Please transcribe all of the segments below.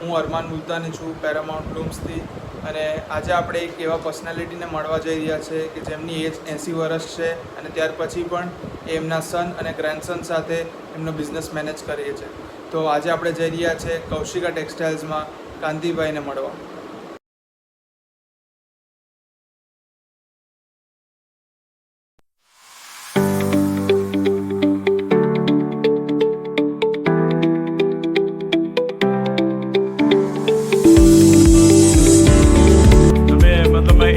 હું અરમાન મુલતાની છું પેરામાઉન્ટ લૂમ્સથી અને આજે આપણે એક એવા પર્સનાલિટીને મળવા જઈ રહ્યા છે કે જેમની એજ 80 વર્ષ છે અને ત્યાર પછી પણ એ એમના સન અને ગ્રેન્ડસન સાથે એમનો બિઝનેસ મેનેજ કરીએ છે. તો આજે આપણે જઈ રહ્યા છે કૌશિકા ટેક્સટાઇલ્સમાં કાંતિભાઈને મળવા.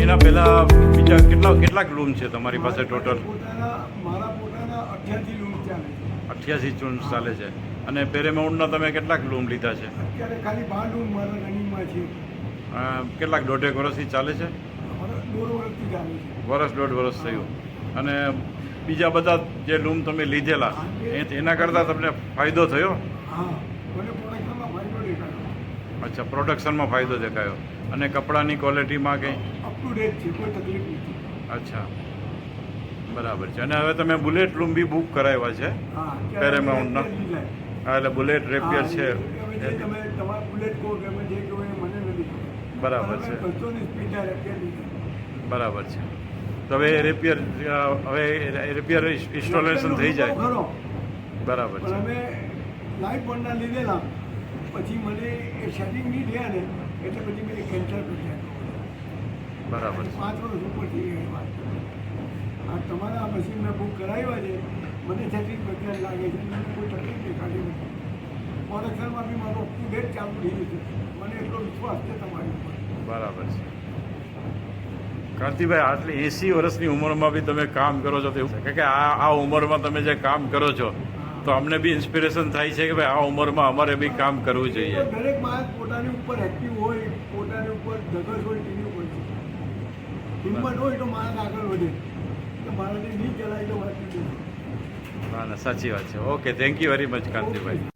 એના પહેલાં બીજા કેટલાક લૂમ છે તમારી પાસે ટોટલ? મારા પોતાના 88 લૂમ ચાલે છે. 88 લૂમ ચાલે છે. અને પેરેમાઉન્ટના તમે કેટલાક લૂમ લીધા છે? અત્યારે ખાલી 12 લૂમ મારા રનિંગમાં છે. કેટલાક દોઢેક વર્ષથી ચાલે છે? દોઢ વર્ષથી ચાલે છે. દોઢ વર્ષ થયું. અને બીજા બધા જે લૂમ તમે લીધેલા એના કરતાં તમને ફાયદો થયો? હા, મને પ્રોડક્શનમાં ફાયદો દેખાયો. અચ્છા, પ્રોડક્શનમાં ફાયદો દેખાયો. અને કપડાની ક્વોલિટીમાં કંઈ અપ ટુ ડેટ છે, કોઈ તકલીફ નથી. અચ્છા, બરાબર છે. અને હવે તમે બુલેટ લૂમ બી બુક કરાવ્યા છે પેરેમાઉન્ટના? હા, એટલે બુલેટ રેપિયર છે. તમે તમારા બુલેટ કહો કે જે કહો એ મને નથી. બરાબર છે, બરાબર છે. તો હવે રેપિયર ઇન્સ્ટોલેશન થઈ જાય? બરાબર છે. અમે લાઈફ બોન્ડના લીધેલા પછી મને એ સેટિંગ નહીં થયા ને એટલે પછી મેં કેન્સલ કરી નાખ્યું. બરાબર છે. 5 વર્ષ ઉપર થઈ ગઈ વાત. આ તમારા મશીન મેં બુક કરાવ્યા છે, મને સેટિંગ બધાં લાગે છે, મને કોઈ તકલીફ દેખાતી નથી. પ્રોડક્શનમાં બી મારો અપ ટુ ડેટ ચાલુ થઈ ગયું છે. મને એટલો વિશ્વાસ છે તમારી ઉપર. બરાબર છે. કાંતિભાઈ, આટલી 80 વર્ષની ઉંમરમાં બી તમે કામ કરો છો તો કે આ ઉંમરમાં તમે જે કામ કરો છો તો અમને બી ઇન્સ્પિરેશન થાય છે કે ભાઈ આ ઉંમરમાં અમારે બી કામ કરવું જોઈએ. દરેક માણસ પોતાની ઉપર એક્ટિવ હોય, પોતાની ઉપર ધગસ હોય, તેની ઉપર હિંમત હોય તો માણસ આગળ વધે. તો મારાથી નહીં ચલાય તો વાત નથી. ના ના, સાચી વાત છે. Okay, thank you very much Kantibhai.